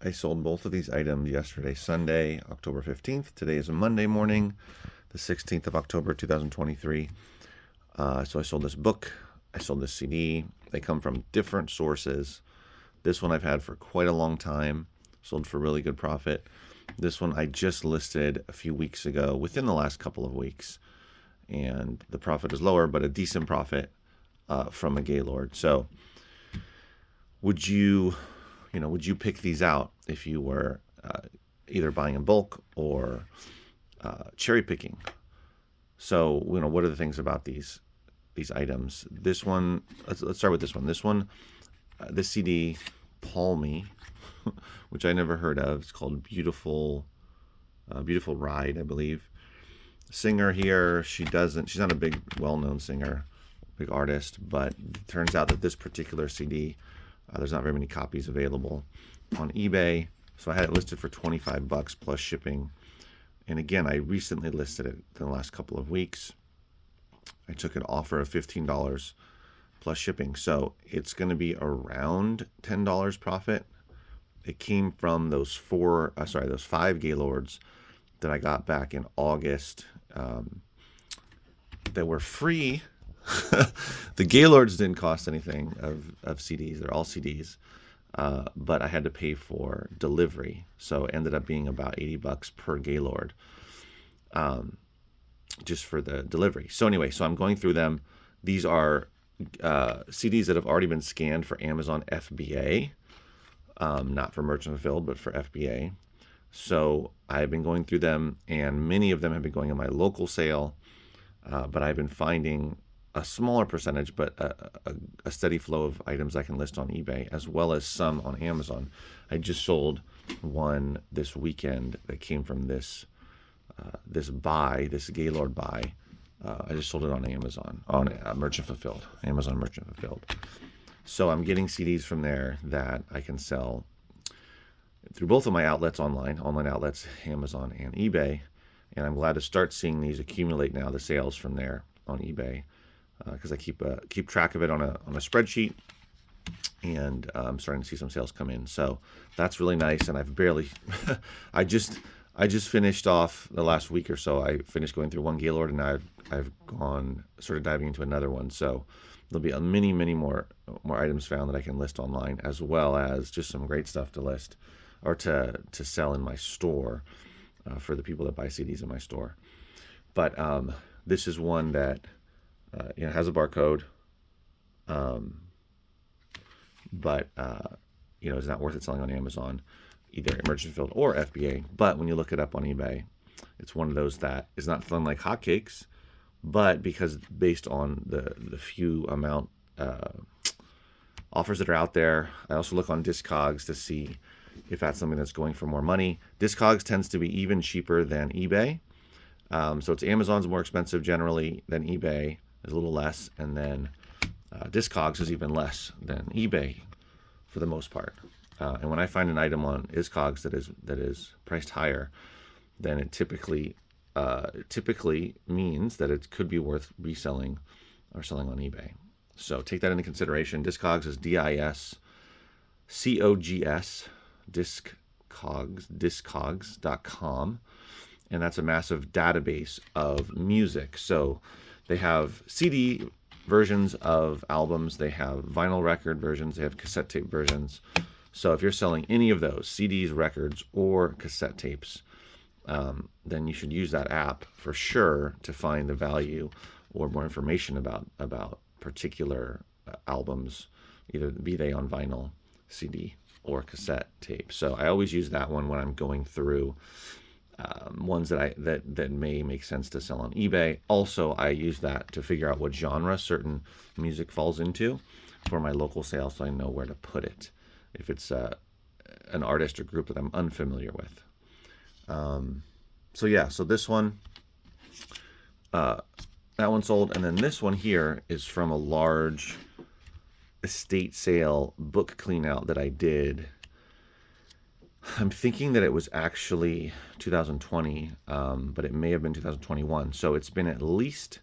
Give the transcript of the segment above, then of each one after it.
I sold both of these items yesterday, Sunday, October 15th. Today is a Monday morning, the 16th of October, 2023. So I sold this book. I sold this CD. They come from different sources. This one I've had for quite a long time, sold for really good profit. This one I just listed a few weeks ago, within the last couple of weeks. And the profit is lower, but a decent profit from a Gaylord. So would you pick these out if you were either buying in bulk or cherry picking? So, what are the things about these items? This one, let's start with this one. This CD, Palmy, which I never heard of. It's called Beautiful Ride, I believe. Singer here, she's not a big, well-known singer, big artist, but it turns out that this particular CD, there's not very many copies available on eBay. So I had it listed for $25 plus shipping. And again, I recently listed it in the last couple of weeks. I took an offer of $15 plus shipping. So it's going to be around $10 profit. It came from those five Gaylords that I got back in August that were free. The Gaylords didn't cost anything of CDs. They're all CDs. But I had to pay for delivery. So it ended up being about $80 per Gaylord just for the delivery. So anyway, so I'm going through them. These are CDs that have already been scanned for Amazon FBA, not for merchant fulfilled, but for FBA. So I've been going through them, and many of them have been going in my local sale, but I've been finding a smaller percentage, but a steady flow of items I can list on eBay, as well as some on Amazon. I just sold one this weekend that came from this Gaylord buy. I just sold it on Amazon, on Merchant Fulfilled, Amazon Merchant Fulfilled. So I'm getting CDs from there that I can sell through both of my outlets online outlets, Amazon and eBay. And I'm glad to start seeing these accumulate now, the sales from there on eBay, because I keep track of it on a spreadsheet, and I'm starting to see some sales come in. So that's really nice. And I've barely, I just finished off the last week or so. I finished going through one Gaylord, and I've started diving into another one. So there'll be many more items found that I can list online, as well as just some great stuff to list or to sell in my store for the people that buy CDs in my store. But this is one that has a barcode, but is not worth it selling on Amazon, either Merchant Fulfilled or FBA. But when you look it up on eBay, it's one of those that is not selling like hotcakes, but because based on the few amount offers that are out there. I also look on Discogs to see if that's something that's going for more money. Discogs tends to be even cheaper than eBay. So it's Amazon's more expensive generally than eBay, is a little less, and then Discogs is even less than eBay for the most part. And when I find an item on Discogs that is priced higher, then it typically means that it could be worth reselling or selling on eBay. So take that into consideration. Discogs is DISCOGS, discogs.com, and that's a massive database of music. So they have CD versions of albums, they have vinyl record versions, they have cassette tape versions. So if you're selling any of those, CDs, records, or cassette tapes, then you should use that app for sure to find the value or more information about particular albums, either be they on vinyl, CD, or cassette tape. So I always use that one when I'm going through ones that may make sense to sell on eBay. Also, I use that to figure out what genre certain music falls into for my local sale, so I know where to put it if it's an artist or group that I'm unfamiliar with. So this one, that one sold, and then this one here is from a large estate sale book clean out that I did. I'm thinking that it was actually 2020, but it may have been 2021. So it's been at least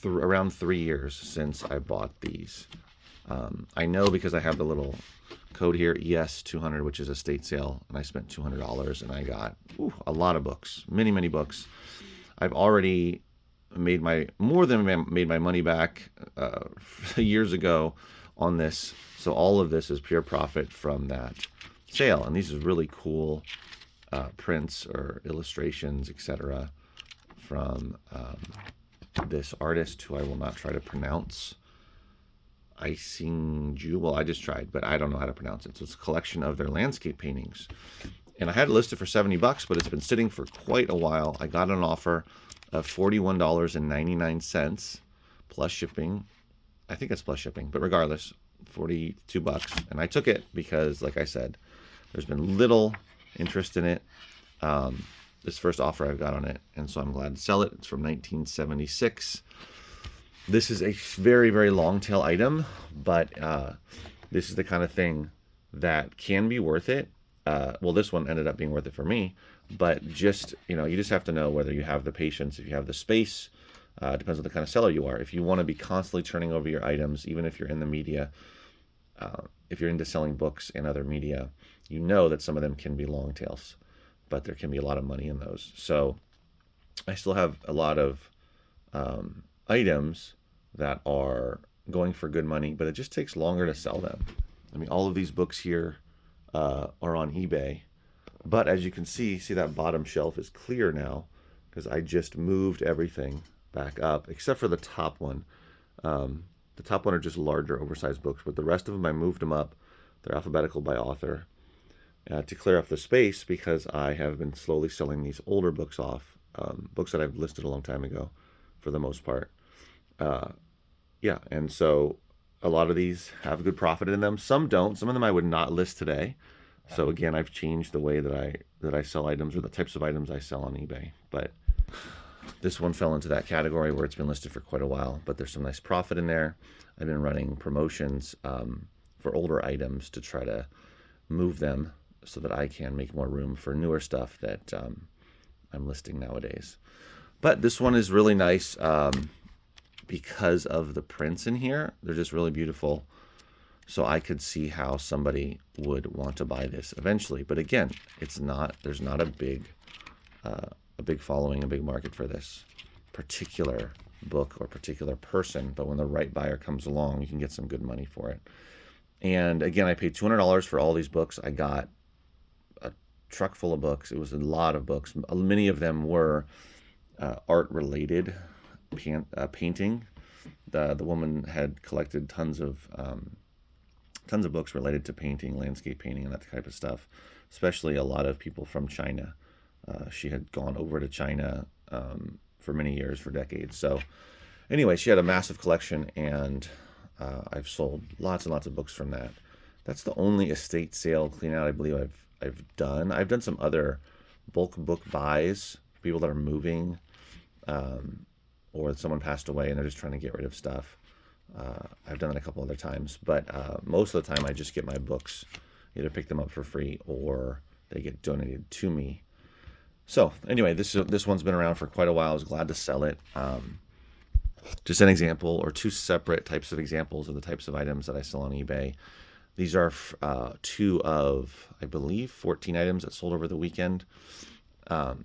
around 3 years since I bought these. I know because I have the little code here, ES200, which is a state sale, and I spent $200, and I got a lot of books, many, many books. I've already made more than made my money back years ago on this. So all of this is pure profit from that sale. And these are really cool prints or illustrations, etc., from this artist who I will not try to pronounce. Well, I just tried, but I don't know how to pronounce it. So it's a collection of their landscape paintings. And I had it listed for $70, but it's been sitting for quite a while. I got an offer of $41.99 plus shipping. I think it's plus shipping, but regardless, $42. And I took it because, like I said, there's been little interest in it. This first offer I've got on it, and so I'm glad to sell it. It's from 1976. This is a very, very long tail item, but this is the kind of thing that can be worth it. Well, this one ended up being worth it for me, but just, you just have to know whether you have the patience, if you have the space. Depends on the kind of seller you are. If you want to be constantly turning over your items, even if you're in the media, if you're into selling books and other media, you know that some of them can be long tails, but there can be a lot of money in those. So I still have a lot of items that are going for good money, but it just takes longer to sell them. I mean, all of these books here are on eBay, but as you can see that bottom shelf is clear now because I just moved everything back up except for the top one. The top one are just larger, oversized books, but the rest of them I moved them up. They're alphabetical by author to clear up the space because I have been slowly selling these older books off, books that I've listed a long time ago for the most part. And so a lot of these have good profit in them. Some don't. Some of them I would not list today. So again, I've changed the way that I sell items or the types of items I sell on eBay. But this one fell into that category where it's been listed for quite a while, but there's some nice profit in there. I've been running promotions for older items to try to move them so that I can make more room for newer stuff that I'm listing nowadays. But this one is really nice because of the prints in here. They're just really beautiful. So I could see how somebody would want to buy this eventually. But again, there's not a big following, a big market for this particular book or particular person. But when the right buyer comes along, you can get some good money for it. And again, I paid $200 for all these books. I got a truck full of books. It was a lot of books. Many of them were art-related painting. The woman had collected tons of books related to painting, landscape painting, and that type of stuff, especially a lot of people from China. She had gone over to China for many years, for decades. So anyway, she had a massive collection, and I've sold lots and lots of books from that. That's the only estate sale clean out I believe I've done. I've done some other bulk book buys, people that are moving, or someone passed away and they're just trying to get rid of stuff. I've done it a couple other times, but most of the time I just get my books, either pick them up for free or they get donated to me. So anyway, this one's been around for quite a while. I was glad to sell it. Just an example, or two separate types of examples of the types of items that I sell on eBay. These are two of, I believe, 14 items that sold over the weekend. And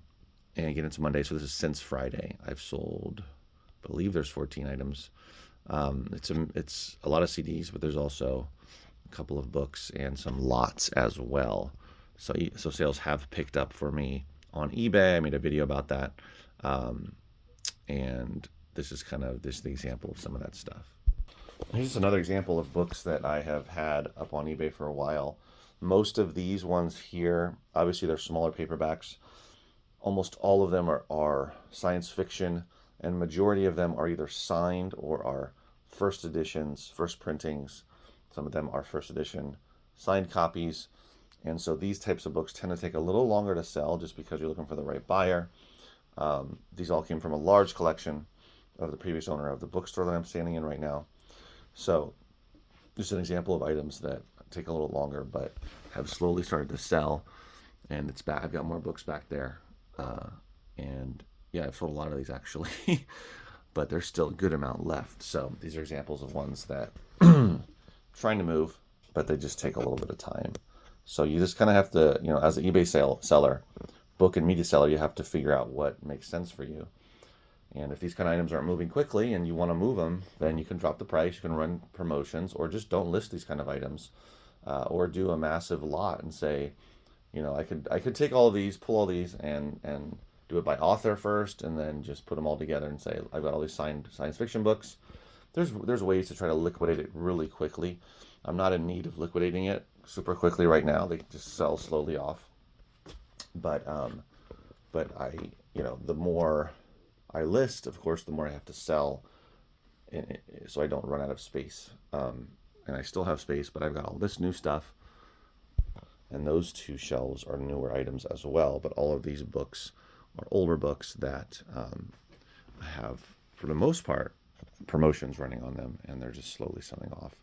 again, it's Monday, so this is since Friday. I've sold, I believe there's 14 items. It's a lot of CDs, but there's also a couple of books and some lots as well. So sales have picked up for me on eBay. I made a video about that. And this is kind of the example of some of that stuff. Here's another example of books that I have had up on eBay for a while. Most of these ones here, obviously they're smaller paperbacks. Almost all of them are science fiction, and majority of them are either signed or are first editions, first printings. Some of them are first edition signed copies. And so these types of books tend to take a little longer to sell just because you're looking for the right buyer. These all came from a large collection of the previous owner of the bookstore that I'm standing in right now. So just an example of items that take a little longer but have slowly started to sell. And it's back. I've got more books back there. And yeah, I've sold a lot of these actually, but there's still a good amount left. So these are examples of ones that trying to move, but they just take a little bit of time. So you just kind of have to, you know, as an eBay seller, book and media seller, you have to figure out what makes sense for you. And if these kind of items aren't moving quickly and you want to move them, then you can drop the price, you can run promotions, or just don't list these kind of items, or do a massive lot and say, you know, I could take all of these, pull all these, and do it by author first, and then just put them all together and say I've got all these signed science fiction books. There's ways to try to liquidate it really quickly. I'm not in need of liquidating it super quickly right now. They just sell slowly off. But I, you know, the more I list, of course, the more I have to sell, so I don't run out of space. And I still have space, but I've got all this new stuff, and those two shelves are newer items as well. But all of these books are older books that have, for the most part, promotions running on them, and they're just slowly selling off.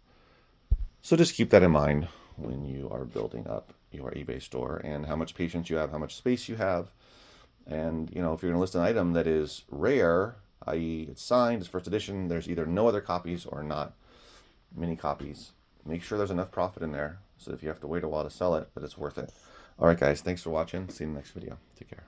So just keep that in mind when you are building up your eBay store, and how much patience you have, how much space you have. And, you know, if you're going to list an item that is rare, i.e. it's signed, it's first edition, there's either no other copies or not many copies, make sure there's enough profit in there so if you have to wait a while to sell it, that it's worth it. All right, guys, thanks for watching. See you in the next video. Take care.